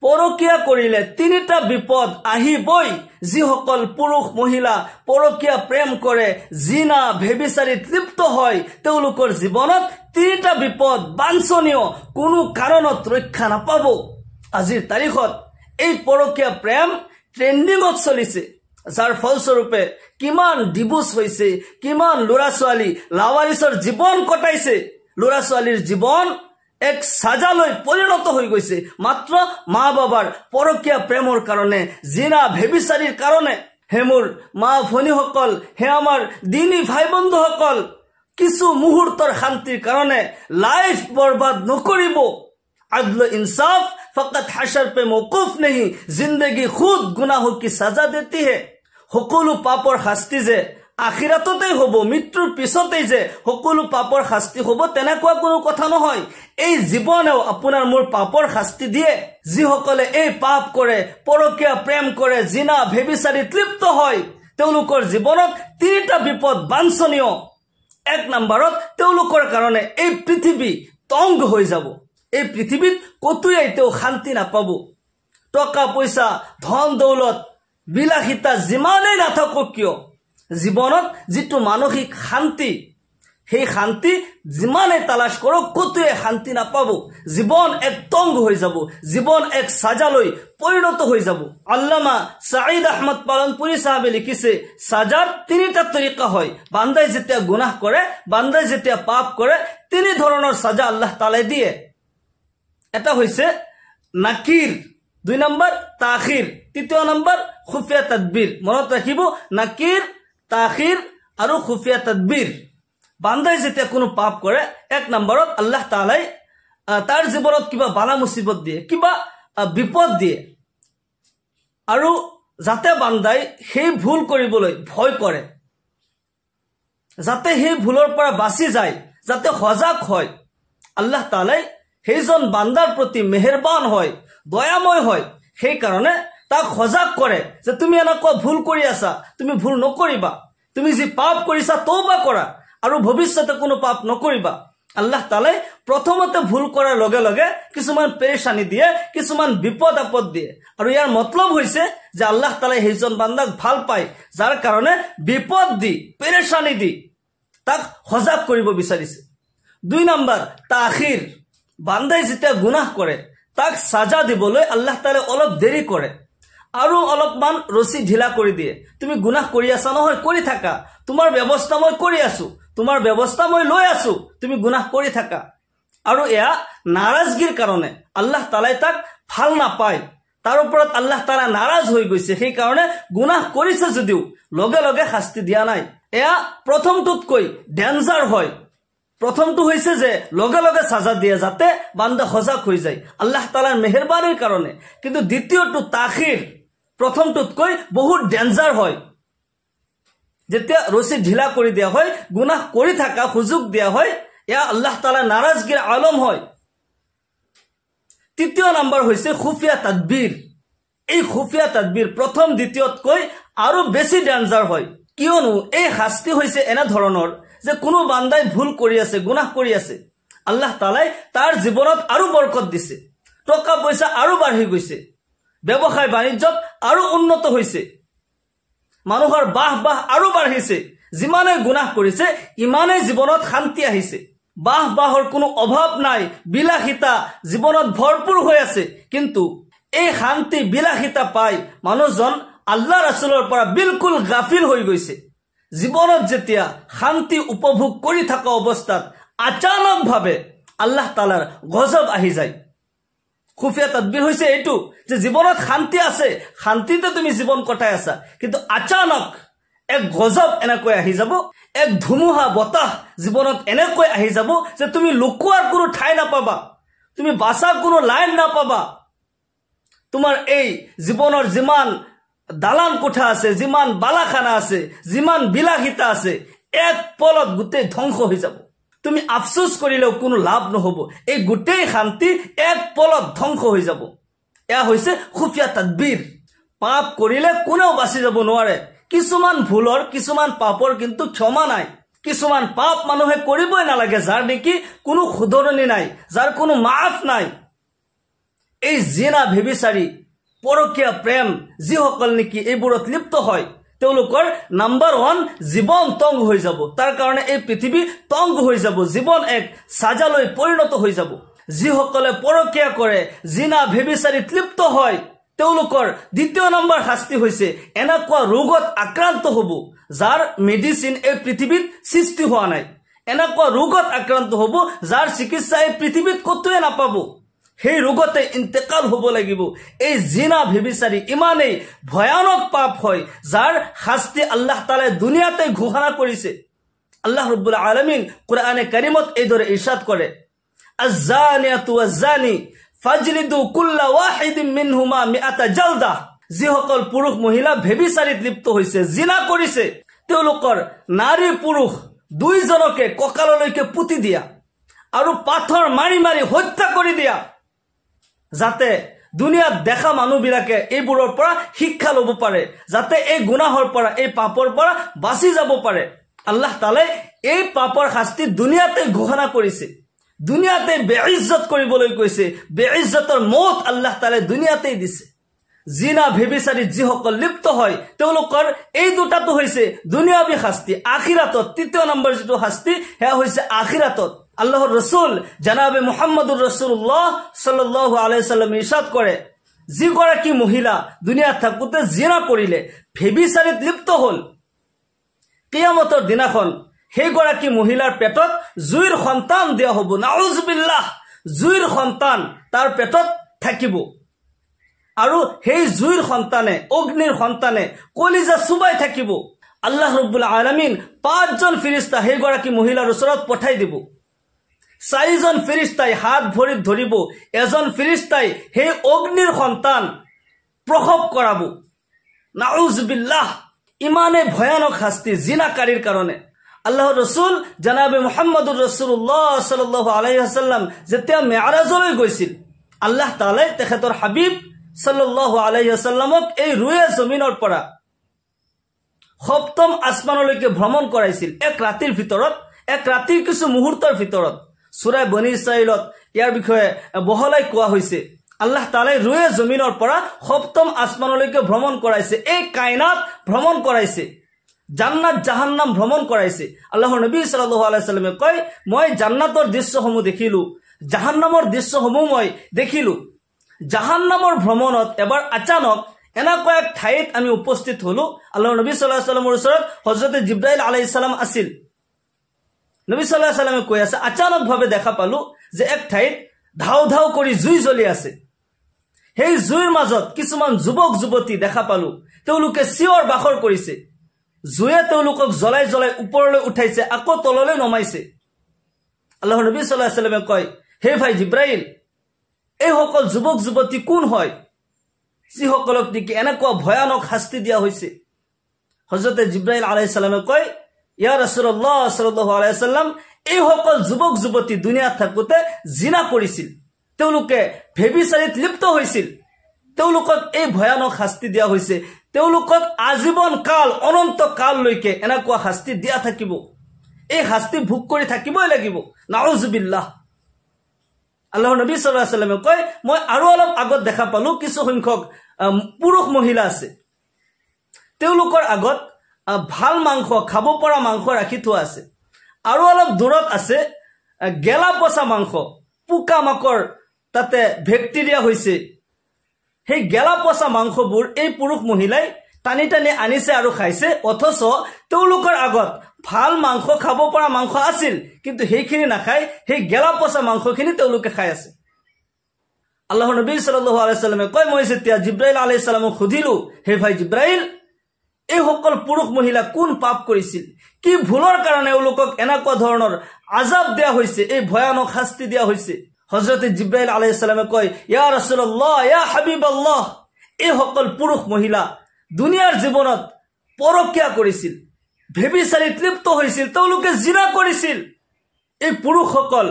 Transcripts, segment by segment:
পৰকীয়া কৰিলে তিনিটা বিপদ আহিবই। যিসকল পুৰুষ মহিলা পৰকীয়া প্ৰেম কৰে, জিনা ভেবিচাৰীত লিপ্ত হয়, তেওঁলোকৰ জীৱনত তিনিটা বিপদ বাঞ্ছনীয়, কোনো কাৰণত ৰক্ষা নাপাব। আজিৰ তাৰিখত এই পৰকীয়া প্ৰেম ট্ৰেণ্ডিঙত চলিছে, যাৰ ফলস্বৰূপে কিমান ডিভোৰ্চ হৈছে, কিমান ল'ৰা ছোৱালী লাৱাৰিছৰ জীৱন কটাইছে। ল'ৰা ছোৱালীৰ জীৱন এক সাজালৈ পৰিণত হৈ গৈছে মাত্ৰ মা বাবাৰ পৰকীয়া প্ৰেমৰ কাৰণে, জিনা ভেবিচাৰীৰ কাৰণে। হে মোৰ মা ভনীসকল, হে আমাৰ দিনী ভাই বন্ধুসকল, কিছু মুহূৰ্তৰ শান্তিৰ কাৰণে লাইফ বৰবাদ নকৰিব। আদল ইনসাফ ফকত হাশৰ পে মৌকুফ নেহি, জিন্দগী খুদ গুনাহো কি সাজা দেতি হে। সকলো পাপৰ শাস্তি যে আখিৰাততেই হ'ব, মৃত্যুৰ পিছতেই যে সকলো পাপৰ শাস্তি হ'ব তেনেকুৱা কোনো কথা নহয়। এই জীৱনেও আপোনাৰ মোৰ পাপৰ শাস্তি দিয়ে। যিসকলে এই পাপ কৰে, পৰকীয়া প্ৰেম কৰে, জিনা ভেবিচাৰীত লিপ্ত হয়, তেওঁলোকৰ জীৱনত তিনিটা বিপদ বাঞ্ছনীয়। এক নম্বৰত তেওঁলোকৰ কাৰণে এই পৃথিৱী তংগ হৈ যাব। এই পৃথিৱীত কতোৱেই তেওঁ শান্তি নাপাব। টকা পইচা, ধন দৌলত, বিলাসিতা যিমানেই নাথাকক কিয়, জীৱনত যিটো মানসিক শান্তি, সেই শান্তি যিমানে তালাশ কৰক কতোৱে শান্তি নাপাব। জীৱন এক তংগ হৈ যাব, জীৱন এক সাজালৈ পৰিণত হৈ যাব। আল্লামা সাঈদ আহমদ পালনপুৰী সাহেবে লিখিছে, সাজাৰ তিনিটা তৰিকা হয়। বান্দাই যেতিয়া গুনাহ কৰে, বান্দাই যেতিয়া পাপ কৰে, তিনি ধৰণৰ সাজা আল্লাহ তাআলাই দিয়ে। এটা হৈছে নাকিৰ, 2 নম্বৰ তাখিৰ, 3 নম্বৰ খুফিয়া তদবিৰ। মনত ৰাখিব, নাকিৰ, তাখিৰ আৰু খুফিয়া তদবিৰ। বান্দাই যেতিয়া কোনো পাপ কৰে, 1 নম্বৰত আল্লাহ তাআলাই তাৰ জীৱনত কিবা বালা মুসিবত দিয়ে, কিবা বিপদ দিয়ে, আৰু যাতে বান্দাই সেই ভুল কৰিবলৈ ভয় কৰে, যাতে সেই ভুলৰ পৰা বাচি যায়, যাতে সজাগ হয়, আল্লাহ তাআলাই সেইজন বান্দাৰ প্ৰতি মেহেৰবান হয়, দয়াময় হয়। সেই কাৰণে তাক সজাগ কৰে যে তুমি এনেকুৱা ভুল কৰি আছা, তুমি ভুল নকৰিবা, তুমি যি পাপ কৰিছা তওবা কৰা আৰু ভৱিষ্যতে কোনো পাপ নকৰিবা। আল্লাহ তাআলাই প্ৰথমতে ভুল কৰাৰ লগে লগে কিছুমান পেৰেশানি দিয়ে, কিছুমান বিপদ আপদ দিয়ে, আৰু ইয়াৰ মতলব হৈছে যে আল্লাহ তাআলাই সেইজন বান্দাক ভাল পায়, যাৰ কাৰণে বিপদ দি পেৰেশানি দি তাক সজাগ কৰিব বিচাৰিছে। 2 নম্বৰ তাখিৰ, বান্দাই যেতিয়া গুনাহ কৰে তাক সাজা দিবলৈ আল্লাহ তাআলাই অলপ দেৰি কৰে আৰু অলপমান ৰচি ঢিলা কৰি দিয়ে। তুমি গুনাহ কৰি আছা নহয়, কৰি থাকা, তোমাৰ ব্যৱস্থা মই কৰি আছো, তোমাৰ ব্যৱস্থা মই লৈ আছো, তুমি গুনাহ কৰি থাকা। আৰু এয়া নাৰাজগীৰ কাৰণে আল্লাহ তাআলাই তাক ভাল নাপায়, তাৰ ওপৰত আল্লাহ তাআলা নাৰাজ হৈ গৈছে, সেই কাৰণে গুনাহ কৰিছে যদিও লগে লগে শাস্তি দিয়া নাই। এয়া প্ৰথমটোতকৈ ডেঞ্জাৰ হয়। প্ৰথমটো হৈছে যে লগে লগে সাজা দিয়ে যাতে বান্দা সজাগ হৈ যায় আল্লাহ তাআলাৰ মেহেৰবানিৰ কাৰণে, কিন্তু দ্বিতীয়টো তাখিৰ প্ৰথমটোতকৈ বহুত ডেঞ্জাৰ হয়। যেতিয়া ৰচি ঢিলা কৰি দিয়া হয়, গুনাহ কৰি থকা সুযোগ দিয়া হয়, এয়া আল্লাহ তাআলাৰ নাৰাজগীৰ আলম হয়। 3 নম্বৰ হৈছে খুফিয়া তদবিৰ। এই খুফিয়া তদবিৰ প্ৰথম দ্বিতীয়তকৈ আৰু বেছি ডেঞ্জাৰ হয়, কিয়নো এই শাস্তি হৈছে এনে ধৰণৰ যে কোনো বান্দাই ভুল কৰি আছে, গুনাহ কৰি আছে, আল্লাহ তাআলাই তাৰ জীৱনত আৰু বৰকত দিছে, টকা পইচা আৰু বাঢ়ি গৈছে, ব্যৱসায় বাণিজ্যত আৰু উন্নত হৈছে, মানুহৰ বাহ আৰু বাঢ়িছে। যিমানে গুনাহ কৰিছে ইমানে জীৱনত শান্তি আহিছে, বাহৰ কোনো অভাৱ নাই, বিলাসিতা জীৱনত ভৰপুৰ হৈ আছে। কিন্তু এই শান্তি বিলাসিতা পাই মানুহজন আল্লাহ ৰাসূলৰ পৰা বিলকুল গাফিল হৈ গৈছে। জীৱনত যেতিয়া শান্তি উপভোগ কৰি থকা অৱস্থাত আচানক ভাৱে আল্লাহ তাআলাৰ গজব আহি যায়। খুফিয়া তদবিৰ হৈছে এইটো যে জীৱনত শান্তি আছে, শান্তিতে তুমি জীৱন কটাই আছা, কিন্তু আচানক এক গজব এনেকৈ আহি যাব, এক ধুমুহা বতাহ জীৱনত এনেকৈ আহি যাব যে তুমি লুকুৱাৰ কোনো ঠাই নাপাবা, তুমি বাছাৰ কোনো লাইন নাপাবা। তোমাৰ এই জীৱনৰ যিমান দালান কোঠা আছে, যিমান বালাখানা আছে, যিমান বিলাসিতা আছে, এক পলত গোটেই ধ্বংস হৈ যাব। তুমি আফসোস কৰিলেও কোনো লাভ নহব, এই গোটেই শান্তি এক পলত ধ্বংস হৈ যাব। এয়া হৈছে খুফিয়া তদবিৰ। পাপ কৰিলে কোনেও বাচি যাব নোৱাৰে। কিছুমান ভুলৰ, কিছুমান পাপৰ কিন্তু ক্ষমা নাই। কিছুমান পাপ মানুহে কৰিবই নালাগে, যাৰ নেকি কোনো শুধৰণি নাই, যাৰ কোনো মাফ নাই। এই জিনা ভেবিচাৰী পৰকীয়া প্ৰেম যিসকল নেকি এইবোৰত লিপ্ত হয় তেওঁলোকৰ নাম্বাৰ 1 জীৱন তংগ হৈ যাব। তাৰ কাৰণে এই পৃথিৱী তংগ হৈ যাব, জীৱন এক সাজালৈ পৰিণত হৈ যাব। যিসকলে পৰকীয়া কৰে, জিনা ভেবিচাৰীত লিপ্ত হয়, তেওঁলোকৰ দ্বিতীয় নম্বৰ শাস্তি হৈছে এনেকুৱা ৰোগত আক্ৰান্ত হ'ব যাৰ মেডিচিন এই পৃথিৱীত সৃষ্টি হোৱা নাই। এনেকুৱা ৰোগত আক্ৰান্ত হ'ব যাৰ চিকিৎসা এই পৃথিৱীত কতোৱে নাপাব। সেই ৰোগতে ইন্তেকাল হ'ব লাগিব। এই জিনা ভেবিচাৰী ইমানেই ভয়ানক পাপ হয় যাৰ শাস্তি আল্লাহ তাআলাই দুনিয়াতে ঘোষণা কৰিছে। আল্লাহ ৰাব্বুল আলামিন কোৰআনে কাৰিমত এইদৰে ইৰশাদ কৰে, আয-যানিয়াতু ওয়াজ-যানি ফাজলিদু কুল্লা ওয়াহিদিন মিনহুমা মিআতা জালদা। যিসকল পুৰুষ মহিলা ভেবিচাৰীত লিপ্ত হৈছে, জিনা কৰিছে, তেওঁলোকৰ নাৰী পুৰুষ দুইজনকে কঁকাললৈকে পুতি দিয়া আৰু পাথৰ মাৰি মাৰি হত্যা কৰি দিয়া, যাতে দুনিয়াত দেখা মানুহবিলাকে এইবোৰৰ পৰা শিক্ষা ল'ব পাৰে, যাতে এই গুনাহৰ পৰা, এই পাপৰ পৰা বাচি যাব পাৰে। আল্লাহ তাআলাই এই পাপৰ শাস্তি দুনিয়াতে ঘোষণা কৰিছে, দুনিয়াতে বেইজ্জত কৰিবলৈ কৈছে। বেইজ্জতৰ মৌত আল্লাহ তাআলাই দুনিয়াতে দিছে। জিনা ভেবিচাৰীত যিসকল লিপ্ত হয় তেওঁলোকৰ এই দুটাটো হৈছে দুনিয়াবী শাস্তি। আখিৰাতত তৃতীয় নম্বৰ যিটো শাস্তি সেয়া হৈছে আখিৰাতত। আল্লাহৰ ৰাসূল জনাবে মুহাম্মদুৰ ৰাসূলুল্লাহ সাল্লাল্লাহু আলাইহি ওয়াসাল্লাম ইৰশাদ কৰে, যিগৰাকী মহিলা দুনিয়াত থাকোতে জিনা কৰিলে, ভেবিচাৰীত লিপ্ত হ'ল, কিয়ামতৰ দিনাখন সেইগৰাকী মহিলাৰ পেটত জুইৰ সন্তান দিয়া হ'ব। নাউজুবিল্লাহ, জুইৰ সন্তান তাৰ পেটত থাকিব আৰু সেই জুইৰ সন্তানে, অগ্নিৰ সন্তানে কলিজা চুবাই থাকিব। আল্লাহ ৰাব্বুল আলামিন 5 জন ফেৰেশতা সেইগৰাকী মহিলাৰ ওচৰত পঠাই দিব। 4 জন ফেৰেশতাই হাত ভৰিত ধৰিব, এজন ফেৰেশতাই সেই অগ্নিৰ সন্তান প্ৰসৱ কৰাব। নাউজুবিল্লাহ, ইমানে ভয়ানক শাস্তি জিনাকাৰীৰ কাৰণে। আল্লাহৰ ৰাসূল জনাবে মুহাম্মদুৰ ৰাসূলুল্লাহ সাল্লাল্লাহু আলাইহি ওয়াসাল্লাম যেতিয়া মেৰাজলৈ গৈছিল, আল্লাহ তাআলাই তেখেতৰ হাবিব সাল্লাল্লাহু আলাইহি ওয়াসাল্লামক এই ৰুয়ে জমিনৰ পৰা সপ্তম আসমানলৈকে ভ্ৰমণ কৰাইছিল। এক ৰাতিৰ ভিতৰত, এক ৰাতিৰ কিছু মুহূৰ্তৰ ভিতৰত। সূৰা বনী ইছৰাইলত ইয়াৰ বিষয়ে বহলাই কোৱা হৈছে। আল্লাহ তাআলাই ৰুয়ে জমিনৰ পৰা সপ্তম আসমানলৈকে ভ্ৰমণ কৰাইছে, এই কায়নাত ভ্ৰমণ কৰাইছে, জান্নাত জাহান্নাম ভ্ৰমণ কৰাইছে। আল্লাহৰ নবী সাল্লাল্লাহু আলাইহি ওয়াসাল্লামে কয়, মই জান্নাতৰ দৃশ্যসমূহ দেখিলো, জাহান্নামৰ দৃশ্যসমূহ মই দেখিলো। জাহান্নামৰ ভ্ৰমণত এবাৰ আচানক এনেকুৱা এক ঠাইত আমি উপস্থিত হলো। আল্লাহৰ নবী সাল্লাল্লাহু আলাইহি ওয়াসাল্লামৰ ওচৰত হযৰত জিব্ৰাইল আলাইহিস সালাম আছিল। নবী সাল্লাল্লাহু আলাইহি ওয়াসাল্লামে কৈ আছে, আচানকভাৱে দেখা পালো যে এক ঠাইত ধাও ধাও কৰি জুই জ্বলি আছে। সেই জুইৰ মাজত কিছুমান যুৱক যুৱতী দেখা পালো, তেওঁলোকে চিঞৰ বাখৰ কৰিছে। জুয়ে তেওঁলোকক জ্বলাই জ্বলাই ওপৰলৈ উঠাইছে, আকৌ তললৈ নমাইছে। আল্লাহৰ নবী সাল্লাল্লাহু আলাইহি ওয়াসাল্লামে কয়, হে ভাই জিব্ৰাইল, এই সকল যুৱক যুৱতী কোন হয় যিসকলক নেকি এনেকুৱা ভয়ানক শাস্তি দিয়া হৈছে? হযরত জিব্রাইল আলাইহিস সালামে কয়, ইয়া রাসূলুল্লাহ সাল্লাল্লাহু আলাইহি ওয়াসাল্লাম, এই সকল যুৱক যুৱতী দুনিয়াত থাকোতে জিনা কৰিছিল, তেওঁলোকে ভেবিচাৰীত লিপ্ত হৈছিল, তেওঁলোকক এই ভয়ানক শাস্তি দিয়া হৈছে। তেওঁলোকক আজীৱন কাল, অনন্ত কাললৈকে এনেকুৱা শাস্তি দিয়া থাকিব। এই শাস্তি ভোগ কৰি থাকিবই লাগিব। নাউজুবিল্লাহ। আল্লাহৰ নবী সাল্লাল্লাহু আলাইহি ওয়াসাল্লামে কয়, মই আৰু অলপ আগত দেখা পালো কিছু সংখ্যক পুৰুষ মহিলা আছে, তেওঁলোকৰ আগত ভাল মাংস, খাব পৰা মাংস ৰাখি থোৱা আছে। আৰু অলপ দূৰত আছে গেলা পচা মাংস, পোকা মাকৰ তাতে বেক্টেৰিয়া হৈছে। সেই গেলা পচা মাংসবোৰ এই পুৰুষ মহিলাই টানি টানি আনিছে আৰু খাইছে, অথচ তেওঁলোকৰ আগত ভাল মাংস, খাব পৰা মাংস আছিল, কিন্তু সেইখিনি নাখাই সেই গেলা পচা মাংসখিনি তেওঁলোকে খাই আছে। আল্লাহৰ নবী সাল্লাল্লাহু আলাইহি ওয়াসাল্লামে কয়, মই যেতিয়া জিব্ৰাইল আলাইহিস সালামক সুধিলো, হে ভাই জিব্ৰাইল, এই সকল পুৰুষ মহিলা কোন পাপ কৰিছিল, কি ভুলৰ কাৰণে এওঁলোকক এনেকুৱা ধৰণৰ আযাব দিয়া হৈছে, এই ভয়ানক শাস্তি দিয়া হৈছে? হযৰত জিব্ৰাইল আলাইহিস সালামে কয়, ইয়া ৰাসূলুল্লাহ, ইয়া হাবিবাল্লাহ, এই সকল পুৰুষ মহিলা দুনিয়াৰ জীৱনত পৰকীয়া কৰিছিল, ভেবিচাৰীত লিপ্ত হৈছিল, তেওঁলোকে জিনা কৰিছিল। এই পুৰুষসকল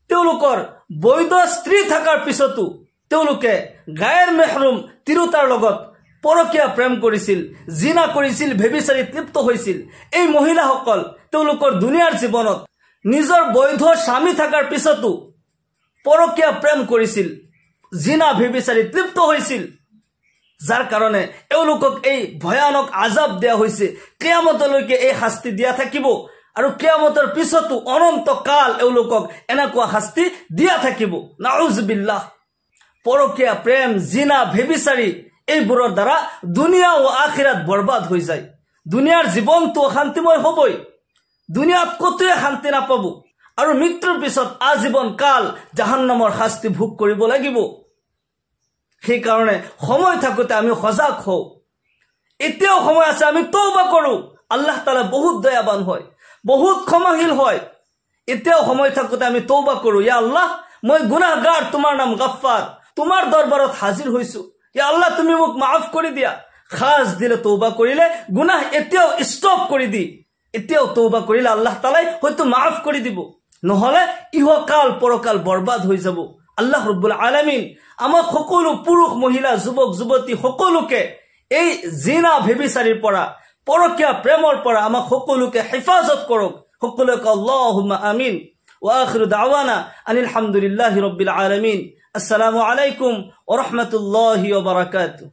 তেওঁলোকৰ বৈধ স্ত্ৰী থকাৰ পিছতো তেওঁলোকে গায়ৰ মেহৰুম তিৰোতাৰ লগত পৰকীয়া প্ৰেম কৰিছিল, জিনা কৰিছিল, ভেবিচাৰীত লিপ্ত হৈছিল। এই মহিলাসকল তেওঁলোকৰ দুনিয়াৰ জীৱনত নিজৰ বৈধ স্বামী থকাৰ পিছতো পৰকীয়া প্ৰেম কৰিছিল, জিনা ভেবিচাৰিত লিপ্ত হৈছিল যাৰ কাৰণে এওঁলোকক এই ভয়ানক আজাব দিয়া হৈছে কিয়ামতলৈকে এই শাস্তি দিয়া থাকিব আৰু কিয়ামতৰ পিছতো অনন্ত কাল এওঁলোকক এনেকুৱা শাস্তি দিয়া থাকিব নাউজুবিল্লাহ পৰকীয়া প্ৰেম জিনা ভেবিচাৰি এইবোৰৰ দ্বাৰা দুনিয়া ও আখিৰাত বৰবাদ হৈ যায় দুনিয়াৰ জীৱনটো শান্তিময় হ'বই দুনিয়াত কতোৱে শান্তি নাপাব আৰু মৃত্যুৰ পিছত আজীৱন কাল জাহান্নামৰ শাস্তি ভোগ কৰিব লাগিব সেই কাৰণে সময় থাকোতে আমি সজাগ হও এতিয়াও সময় আছে আমি তওবা কৰো আল্লাহ তাআলা বহুত দয়াবান হয় বহুত ক্ষমাশীল হয় এতিয়াও সময় থাকোতে আমি তওবা কৰো ইয়া আল্লাহ মই গুনাহগাৰ তোমাৰ নাম গফফাৰ তোমাৰ দৰবাৰত হাজিৰ হৈছো ইয়া আল্লাহ তুমি মোক মাফ কৰি দিয়া খাস দিলে তওবা কৰিলে গুনাহ এতিয়াও ষ্টপ কৰি দি এতিয়াও তওবা কৰিলে আল্লাহ তাআলাই হয়তো মাফ কৰি দিব নহলে ইহকাল পৰকাল বৰবাদ হৈ যাব আল্লাহ ৰাব্বুল আলামিন আমাক সকলো পুৰুষ মহিলা যুৱক যুৱতী সকলোকে এই জিনা ভেবিচাৰিৰ পৰা পৰকীয়া প্ৰেমৰ পৰা আমাক সকলোকে হেফাজত কৰক সকলোকে আল্লাহুম্মা আমিন ওয়া আখিৰু দাওয়ানা আনিল হামদুলিল্লাহি ৰাব্বিল আলামিন আসসালামু আলাইকুম ওয়া ৰাহমাতুল্লাহি ওয়া বাৰাকাতুহু